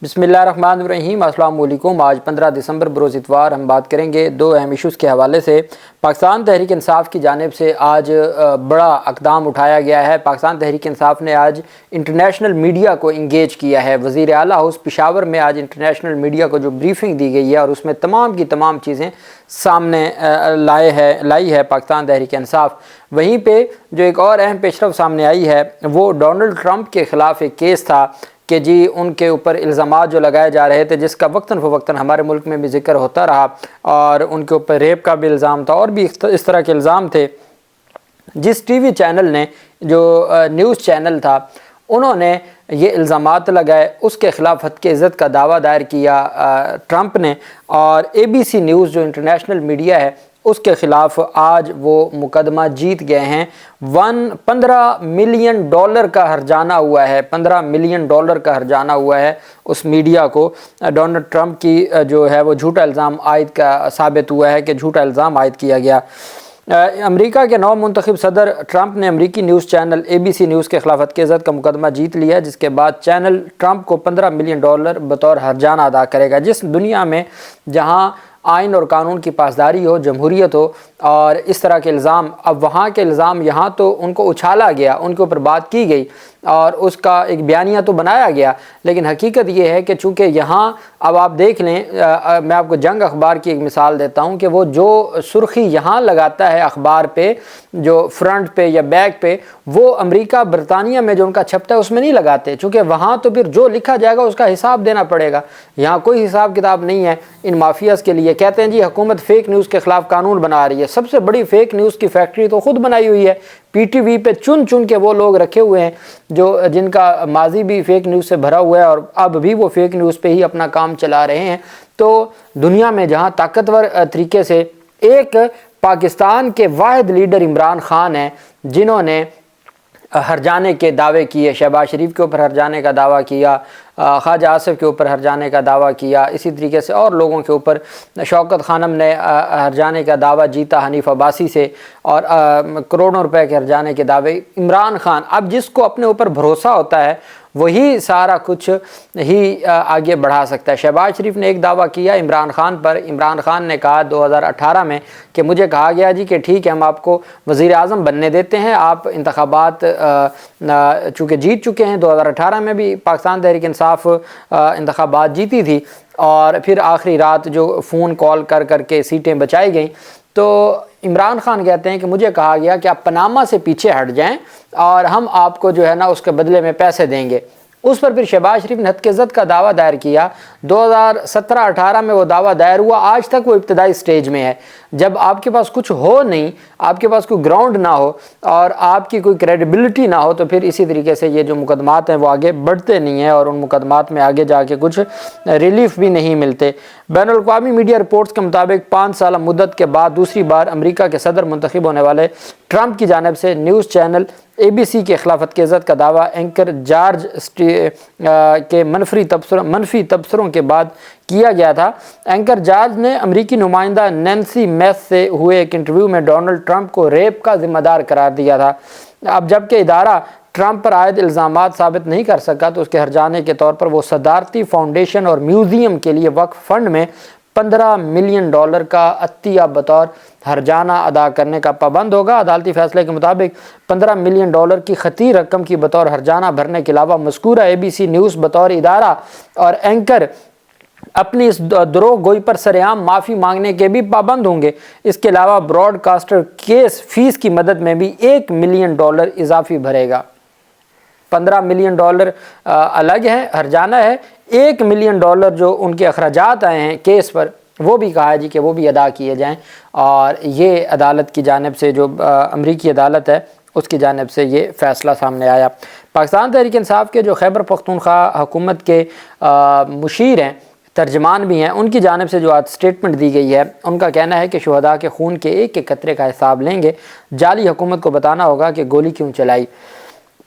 बिस्मिल्लाहिर्रहमानिर्रहीम। अस्सलाम वालेकुम। आज 15 दिसंबर बरोज़ इतवार हम बात करेंगे दो अहम इशूज़ के हवाले से। पाकिस्तान तहरीक इंसाफ की जानिब से आज बड़ा इक़दाम उठाया गया है। पाकिस्तान तहरीक इंसाफ ने आज इंटरनेशनल मीडिया को इंगेज किया है। वज़ीर आला हाउस पेशावर में आज इंटरनेशनल मीडिया को जो ब्रीफिंग दी गई है और उसमें तमाम की तमाम चीज़ें सामने लाई है पाकिस्तान तहरीक इंसाफ। वहीं पे जो एक और अहम पेशरफ सामने आई है वो डोनाल्ड ट्रंप के ख़िलाफ़ एक केस था कि जी उनके ऊपर इल्ज़ामात जो लगाए जा रहे थे, जिसका वक्तन फ़वक्तन हमारे मुल्क में भी ज़िक्र होता रहा और उनके ऊपर रेप का भी इल्ज़ाम था और भी इस तरह के इल्ज़ाम थे। जिस टीवी चैनल ने जो न्यूज़ चैनल था उन्होंने ये इल्ज़ामात लगाए, उसके ख़िलाफ़ हद के इज़्ज़त का दावा दायर किया ट्रंप ने। और ABC न्यूज़ जो इंटरनेशनल मीडिया है उसके ख़िलाफ़ आज वो मुकदमा जीत गए हैं। 15 मिलियन डॉलर का हर्जाना हुआ है। 15 मिलियन डॉलर का हर्जाना हुआ है उस मीडिया को। डोनाल्ड ट्रंप की जो है वो झूठा इल्ज़ाम आयद का साबित हुआ है कि झूठा इल्ज़ाम आयद किया गया। अमेरिका के नौ मुंतखब सदर ट्रंप ने अमेरिकी न्यूज़ चैनल ABC न्यूज़ के खिलाफ हद के इज़्ज़त का मुकदमा जीत लिया है, जिसके बाद चैनल ट्रंप को 15 मिलियन डॉलर बतौर हर्जाना अदा करेगा। जिस दुनिया में जहां आइन और कानून की पासदारी हो, जमहूरियत हो और इस तरह के इल्ज़ाम, अब वहाँ के इल्ज़ाम यहाँ तो उनको उछाला गया, उनके ऊपर बात की गई और उसका एक बयानिया तो बनाया गया, लेकिन हकीकत ये है कि चूँकि यहाँ अब आप देख लें, मैं आपको जंग अखबार की एक मिसाल देता हूँ कि वो जो सुर्खी यहाँ लगाता है अखबार पे, जो फ्रंट पे या बैक पे, वो अमेरिका बरतानिया में जो उनका छपता है उसमें नहीं लगाते, चूँकि वहाँ तो फिर जो लिखा जाएगा उसका हिसाब देना पड़ेगा। यहाँ कोई हिसाब किताब नहीं है इन माफियाज़ के लिए। कहते हैं जी हुकूमत फ़ेक न्यूज़ के ख़िलाफ़ कानून बना रही है। सबसे बड़ी फ़ेक न्यूज़ की फैक्ट्री तो ख़ुद बनाई हुई है। PTV पे चुन चुन के वो लोग रखे हुए हैं जो जिनका माजी भी फ़ेक न्यूज़ से भरा हुआ है और अब भी वो फ़ेक न्यूज़ पे ही अपना काम चला रहे हैं। तो दुनिया में जहाँ ताकतवर तरीके से एक पाकिस्तान के वाहिद लीडर इमरान खान हैं जिन्होंने हर्जाने के दावे किए, शहबाज शरीफ के ऊपर हर्जाने का दावा किया, ख्वाजा आसिफ के ऊपर हर्जाने का दावा किया, इसी तरीके से और लोगों के ऊपर। शौकत खानम ने हर्जाने का दावा जीता हनीफ अब्बासी से और करोड़ों रुपए के हर्जाने के दावे। इमरान खान, अब जिसको अपने ऊपर भरोसा होता है वही सारा कुछ ही आगे बढ़ा सकता है। शहबाज शरीफ ने एक दावा किया इमरान खान पर। इमरान खान ने कहा 2018 में कि मुझे कहा गया जी कि ठीक है हम आपको वज़ीर आज़म बनने देते हैं, आप इंतखाबात चूँकि जीत चुके हैं। 2018 में भी पाकिस्तान तहरीक इंसाफ इंतखाबात जीती थी और फिर आखिरी रात जो फ़ोन कॉल कर करके सीटें बचाई गई। तो इमरान खान कहते हैं कि मुझे कहा गया कि आप पनामा से पीछे हट जाएं और हम आपको जो है ना उसके बदले में पैसे देंगे। उस पर फिर शहबाज शरीफ ने हद के इज़्ज़त का दावा दायर किया। 2017-18 में वो दावा दायर हुआ, आज तक वो इब्तदाई स्टेज में है। जब आपके पास कुछ हो नहीं, आपके पास कोई ग्राउंड ना हो और आपकी कोई क्रेडिबिलिटी ना हो, तो फिर इसी तरीके से ये जो मुकदमात हैं वो आगे बढ़ते नहीं हैं और उन मुकदमात में आगे जाके कुछ रिलीफ भी नहीं मिलते। बैनुल-अक़वामी मीडिया रिपोर्ट्स के मुताबिक 5 साल मुद्दत के बाद दूसरी बार अमेरिका के सदर मुंतखब होने वाले ट्रंप की जानिब से न्यूज़ चैनल ABC के खिलाफ हद के इज़्ज़त का दावा एंकर जॉर्ज के मनफी तबसरों के बाद किया गया था। एंकर जॉर्ज ने अमेरिकी नुमाइंदा नैन्सी मेस से हुए एक इंटरव्यू में डोनाल्ड ट्रंप को रेप का जिम्मेदार करार दिया था। अब जबकि इदारा ट्रंप पर आयद इल्ज़ामात साबित नहीं कर सका तो उसके हर्जाने के तौर पर वो सदारती फाउंडेशन और म्यूज़ियम के लिए वक्फ फंड में 15 मिलियन डॉलर का अतिया बतौर हर्जाना अदा करने का पाबंद होगा। अदालती फैसले के मुताबिक 15 मिलियन डॉलर की खती रकम की बतौर हर्जाना भरने के अलावा मज़कूरा ABC न्यूज़ बतौर इदारा और एंकर अपनी इस द्रोह गोई पर सरेआम माफ़ी मांगने के भी पाबंद होंगे। इसके अलावा ब्रॉडकास्टर केस फीस की मदद में भी 1 मिलियन डॉलर इजाफी भरेगा। 15 मिलियन डॉलर अलग है, हर्जाना है। 1 मिलियन डॉलर जो उनके अखराजात आए हैं केस पर वो भी कहा है जी कि वो भी अदा किए जाएं। और ये अदालत की जानिब से जो अमरीकी अदालत है उसकी जानिब से ये फ़ैसला सामने आया। पाकिस्तान तहरीक इंसाफ के जो खैबर पख्तूनख्वा हुकूमत के मुशीर हैं, तर्जमान भी हैं, उनकी जानिब से जो आज स्टेटमेंट दी गई है, उनका कहना है कि शुहदा के खून के एक एक कतरे का हिसाब लेंगे। जाली हुकूमत को बताना होगा कि गोली क्यों चलाई।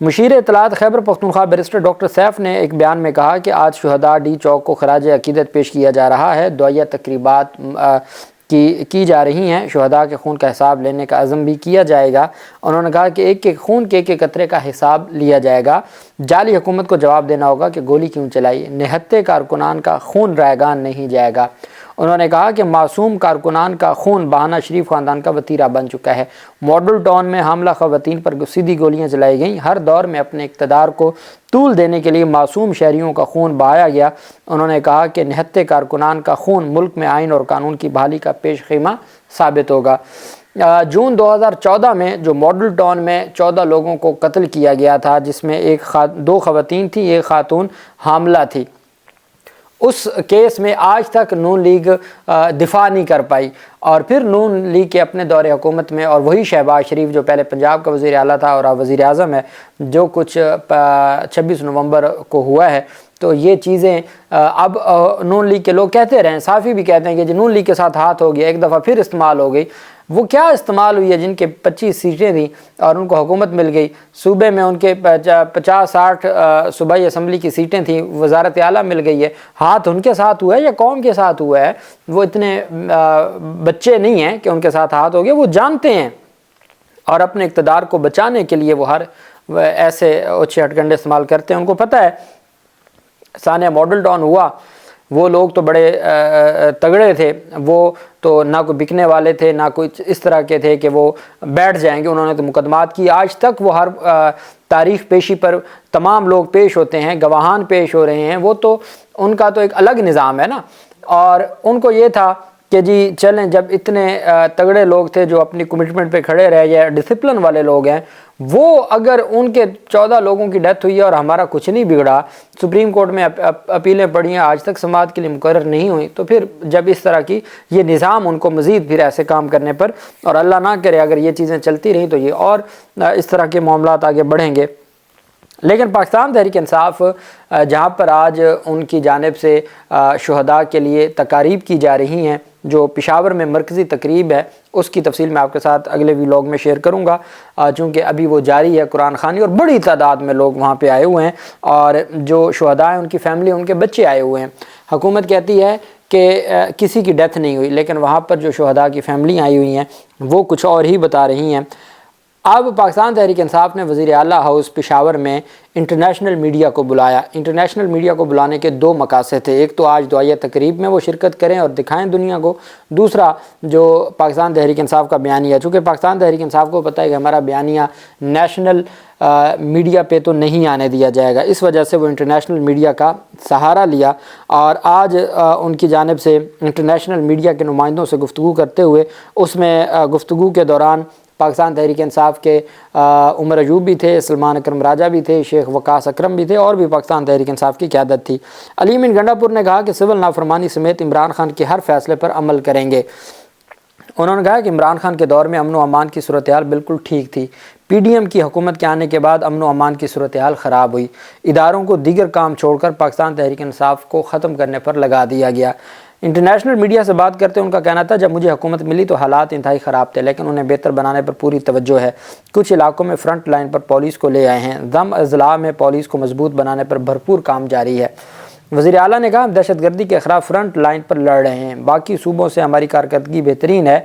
मुशीर इत्तलात खैबर पख्तूनख्वा बैरिस्टर डॉक्टर सैफ ने एक बयान में कहा कि आज शुहदा D चौक को खराज अकीदत पेश किया जा रहा है। दुआया तकरीबात کی جا رہی ہیں، شہداء کے خون کا حساب لینے کا عزم بھی کیا جائے گا۔ انہوں نے کہا کہ ایک ایک خون کے ایک ایک قطرے کا حساب لیا جائے گا۔ جعلی حکومت کو جواب دینا ہوگا کہ گولی کیوں چلائی، نہتے کارکنان کا خون رائگان نہیں جائے گا۔ انہوں نے کہا کہ معصوم کارکنان کا خون بہانہ شریف خاندان کا وتیرہ بن چکا ہے۔ ماڈل ٹاؤن میں حاملہ خواتین پر سیدھی گولیاں چلائی گئیں۔ ہر دور میں اپنے اقتدار کو طول دینے کے لیے معصوم شہریوں کا خون بہایا گیا۔ انہوں نے کہا کہ نہتے کارکنان کا خون ملک میں آئین اور قانون کی بحالی کا پیش خیمہ ثابت ہوگا۔ جون 2014 میں جو ماڈل ٹاؤن میں 14 لوگوں کو قتل کیا گیا تھا، جس میں دو خواتین تھیں، ایک خاتون حاملہ تھی، اس کیس میں آج تک نون لیگ دفاع نہیں کر پائی، اور پھر نون لیگ کے اپنے دور حکومت میں، اور وہی شہباز شریف جو پہلے پنجاب کا وزیر اعلیٰ تھا اور اب وزیر اعظم ہے، جو کچھ 26 نومبر کو ہوا ہے، تو یہ چیزیں اب نون لیگ کے لوگ کہتے رہے ہیں، صحافی بھی کہتے ہیں کہ نون لیگ کے ساتھ ہاتھ ہو گیا، ایک دفعہ پھر استعمال ہو گئی۔ وہ کیا استعمال ہوئی ہے جن کے 25 سیٹیں تھیں اور ان کو حکومت مل گئی، صوبے میں ان کے 50-60 صوبائی اسمبلی کی سیٹیں تھیں، وزارت اعلیٰ مل گئی ہے، ہاتھ ان کے ساتھ ہوا ہے یا قوم کے ساتھ ہوا ہے؟ وہ اتنے بچے نہیں ہیں کہ ان کے ساتھ ہاتھ ہو گیا، وہ جانتے ہیں، اور اپنے اقتدار کو بچانے کے لیے وہ ہر ایسے اچھے ہٹ کنڈے استعمال کرتے ہیں۔ ان کو پتہ ہے سانیہ ماڈل ٹاؤن ہوا، وہ لوگ تو بڑے تگڑے تھے، وہ تو نہ کوئی بکنے والے تھے، نہ کوئی اس طرح کے تھے کہ وہ بیٹھ جائیں گے، انہوں نے تو مقدمات کی۔ آج تک وہ ہر تاریخ پیشی پر تمام لوگ پیش ہوتے ہیں، گواہان پیش ہو رہے ہیں، وہ تو ان کا تو ایک الگ نظام ہے نا۔ اور ان کو یہ تھا کہ جی چلیں، جب اتنے تگڑے لوگ تھے جو اپنی کمٹمنٹ پہ کھڑے رہ یا ڈسپلن والے لوگ ہیں، وہ اگر ان کے 14 لوگوں کی ڈیتھ ہوئی ہے اور ہمارا کچھ نہیں بگڑا، سپریم کورٹ میں اپیلیں پڑھی ہیں، آج تک سماعت کے لیے مقرر نہیں ہوئی، تو پھر جب اس طرح کی یہ نظام ان کو مزید پھر ایسے کام کرنے پر، اور اللہ نہ کرے اگر یہ چیزیں چلتی رہیں تو یہ اور اس طرح کے معاملات آگے بڑھیں گے۔ لیکن پاکستان تحریک انصاف جہاں پر آج ان کی جانب سے شہداء کے لیے تقاریب کی جا رہی ہیں، جو پشاور میں مرکزی تقریب ہے، اس کی تفصیل میں آپ کے ساتھ اگلے ویلاگ میں شیئر کروں گا، چونکہ ابھی وہ جاری ہے قرآن خوانی، اور بڑی تعداد میں لوگ وہاں پہ آئے ہوئے ہیں، اور جو شہداء ہیں ان کی فیملی، ان کے بچے آئے ہوئے ہیں۔ حکومت کہتی ہے کہ کسی کی ڈیتھ نہیں ہوئی، لیکن وہاں پر جو شہداء کی فیملی آئی ہوئی ہیں وہ کچھ اور ہی بتا رہی ہیں۔ اب پاکستان تحریک انصاف نے وزیر اعلیٰ ہاؤس پشاور میں انٹرنیشنل میڈیا کو بلایا۔ انٹرنیشنل میڈیا کو بلانے کے دو مقاصد تھے، ایک تو آج دعائیہ تقریب میں وہ شرکت کریں اور دکھائیں دنیا کو، دوسرا جو پاکستان تحریک انصاف کا بیانیہ، چونکہ پاکستان تحریک انصاف کو پتہ ہے کہ ہمارا بیانیہ نیشنل میڈیا پہ تو نہیں آنے دیا جائے گا، اس وجہ سے وہ انٹرنیشنل میڈیا کا سہارا لیا، اور آج ان کی جانب سے انٹرنیشنل میڈیا کے نمائندوں سے گفتگو کرتے ہوئے، اس میں گفتگو کے دوران پاکستان تحریک انصاف کے عمر ایوب بھی تھے، سلمان اکرم راجہ بھی تھے، شیخ وقاص اکرم بھی تھے، اور بھی پاکستان تحریک انصاف کی قیادت تھی۔ علی امین گنڈا پور نے کہا کہ سول نافرمانی سمیت عمران خان کے ہر فیصلے پر عمل کریں گے۔ انہوں نے کہا کہ عمران خان کے دور میں امن و امان کی صورتحال بالکل ٹھیک تھی، پی ڈی ایم کی حکومت کے آنے کے بعد امن و امان کی صورتحال خراب ہوئی، اداروں کو دیگر کام چھوڑ کر پاکستان تحریک انصاف کو ختم کرنے پر لگا دیا گیا۔ انٹرنیشنل میڈیا سے بات کرتے ان کا کہنا تھا، جب مجھے حکومت ملی تو حالات انتہائی خراب تھے، لیکن انہیں بہتر بنانے پر پوری توجہ ہے۔ کچھ علاقوں میں فرنٹ لائن پر پولیس کو لے آئے ہیں، ضم اضلاع میں پولیس کو مضبوط بنانے پر بھرپور کام جاری ہے۔ وزیر اعلیٰ نے کہا، ہم دہشت گردی کے خلاف فرنٹ لائن پر لڑ رہے ہیں، باقی صوبوں سے ہماری کارکردگی بہترین ہے۔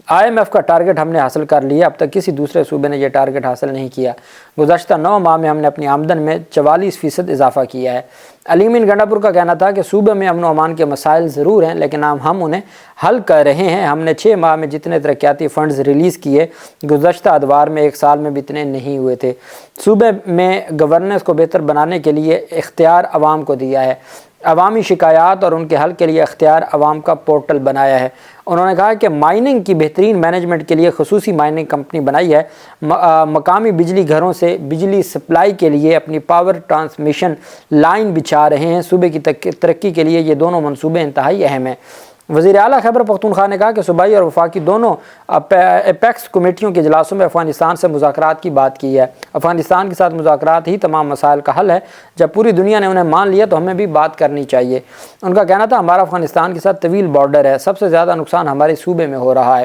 IMF کا ٹارگٹ ہم نے حاصل کر لیا، اب تک کسی دوسرے صوبے نے یہ ٹارگٹ حاصل نہیں کیا۔ گزشتہ 9 ماہ میں ہم نے اپنی آمدن میں 44% اضافہ کیا ہے۔ علی امین گنڈا پور کا کہنا تھا کہ صوبے میں امن و امان کے مسائل ضرور ہیں، لیکن ہم انہیں حل کر رہے ہیں۔ ہم نے 6 ماہ میں جتنے ترقیاتی فنڈز ریلیز کیے، گزشتہ ادوار میں 1 سال میں بھی اتنے نہیں ہوئے تھے۔ صوبے میں گورننس کو بہتر بنانے کے لیے اختیار عوام کو دیا ہے، عوامی شکایات اور ان کے حل کے لیے اختیار عوام کا پورٹل بنایا ہے۔ انہوں نے کہا کہ مائننگ کی بہترین مینجمنٹ کے لیے خصوصی مائننگ کمپنی بنائی ہے، مقامی بجلی گھروں سے بجلی سپلائی کے لیے اپنی پاور ٹرانسمیشن لائن بچھا رہے ہیں۔ صوبے کی ترقی کے لیے یہ دونوں منصوبے انتہائی اہم ہیں۔ وزیر اعلیٰ خیبر پختونخوا نے کہا کہ صوبائی اور وفاقی دونوں اپیکس کمیٹیوں کے اجلاسوں میں افغانستان سے مذاکرات کی بات کی ہے۔ افغانستان کے ساتھ مذاکرات ہی تمام مسائل کا حل ہے، جب پوری دنیا نے انہیں مان لیا تو ہمیں بھی بات کرنی چاہیے۔ ان کا کہنا تھا، ہمارا افغانستان کے ساتھ طویل بارڈر ہے، سب سے زیادہ نقصان ہمارے صوبے میں ہو رہا ہے۔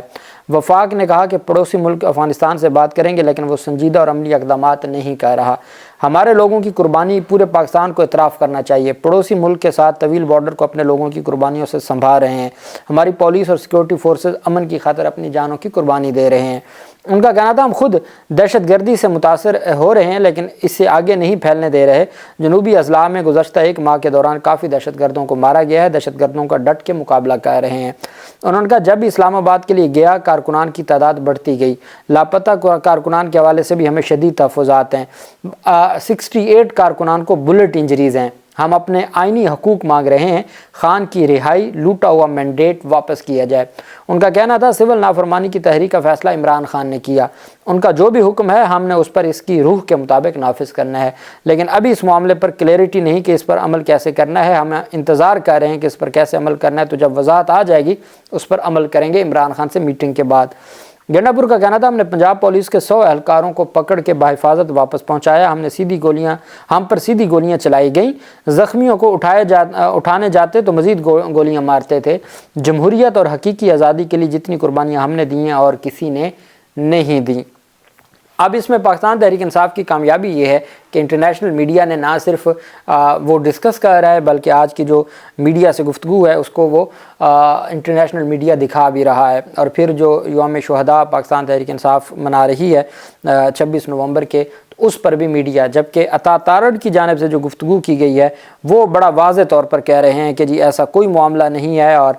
وفاق نے کہا کہ پڑوسی ملک افغانستان سے بات کریں گے، لیکن وہ سنجیدہ اور عملی اقدامات نہیں کر رہا۔ हमारे लोगों की कुर्बानी पूरे पाकिस्तान को इतराफ़ करना चाहिए। पड़ोसी मुल्क के साथ तवील बॉर्डर को अपने लोगों की कुर्बानियों से संभाल रहे हैं। हमारी पुलिस और सिक्योरिटी फोर्सेस अमन की खातिर अपनी जानों की कुर्बानी दे रहे हैं। उनका कहना था हम खुद दहशतगर्दी से मुतासर हो रहे हैं लेकिन इससे आगे नहीं फैलने दे रहे। जनूबी अजला में गुज़श्ता 1 माह के दौरान काफ़ी दहशतगर्दों को मारा गया है। दहशतगर्दों का डट के मुकाबला कर रहे हैं। उन्होंने कहा जब भी इस्लामाबाद के लिए गया कारकुनान की तादाद बढ़ती गई। लापता कारकुनान के हवाले से भी हमें शदीद तहफ़्फ़ुज़ात हैं। 68 कारकुनान को बुलेट इंजरीज़ हैं। हम अपने आइनी हकूक़ मांग रहे हैं। खान की रिहाई, लूटा हुआ मैंडेट वापस किया जाए। उनका कहना था सिविल नाफरमानी की तहरीक का फ़ैसला इमरान खान ने किया। उनका जो भी हुक्म है हमने उस पर इसकी रूह के मुताबिक नाफिज करना है, लेकिन अभी इस मामले पर क्लैरिटी नहीं कि इस पर अमल कैसे करना है। हम इंतज़ार कर रहे हैं कि इस पर कैसे अमल करना है, तो जब वजाहत आ जाएगी उस पर अमल करेंगे इमरान खान से मीटिंग के बाद। गंडापुर का कहना था हमने पंजाब पुलिस के 100 एहलकारों को पकड़ के बाहिफाजत वापस पहुंचाया। हम पर सीधी गोलियां चलाई गईं। ज़ख्मियों को उठाने जाते तो मज़ीद गोलियां मारते थे। जमहूरियत और हकीकी आज़ादी के लिए जितनी कुर्बानियां हमने दी हैं और किसी ने नहीं दी। अब इसमें पाकिस्तान तहरीक इंसाफ की कामयाबी ये है कि इंटरनेशनल मीडिया ने ना सिर्फ वो डिस्कस कर रहा है बल्कि आज की जो मीडिया से गुफ्तगू है उसको वो इंटरनेशनल मीडिया दिखा भी रहा है। और फिर जो यौम शुहदा पाकिस्तान तहरीक इंसाफ मना रही है 26 नवंबर के, तो उस पर भी मीडिया, जबकि अता तारड़ की जानिब से जो गुफ्तगू की गई है वो बड़ा वाज़े तौर पर कह रहे हैं कि जी ऐसा कोई मामला नहीं है और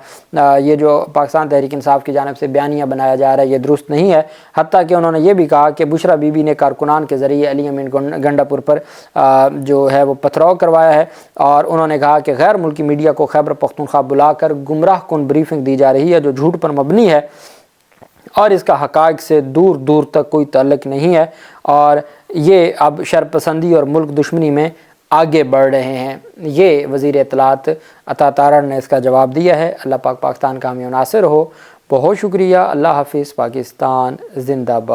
ये जो पाकिस्तान तहरीक इंसाफ की जानिब से बयानिया बनाया जा रहा है ये दुरुस्त नहीं है। हत्ता कि उन्होंने ये भी कहा कि बुशरा बीबी ने कारकुनान के ज़रिए अली अमीन गंडापुर पर जो है वो पथराव करवाया है। और उन्होंने कहा कि गैर मुल्की मीडिया को खैबर पख्तूनख्वा बुलाकर गुमराह कुन ब्रीफिंग दी जा रही है जो झूठ पर मबनी है और इसका हक़ाइक़ से दूर दूर तक कोई ताल्लुक़ नहीं है और ये अब शरपसंदी और मुल्क दुश्मनी में आगे बढ़ रहे हैं। ये वज़ीर इत्तलात अता तारड़ ने इसका जवाब दिया है। अल्लाह पाक पाकिस्तान का हमें नासिर हो। बहुत शुक्रिया। अल्लाह हाफ़िज़। पाकिस्तान ज़िंदाबाद।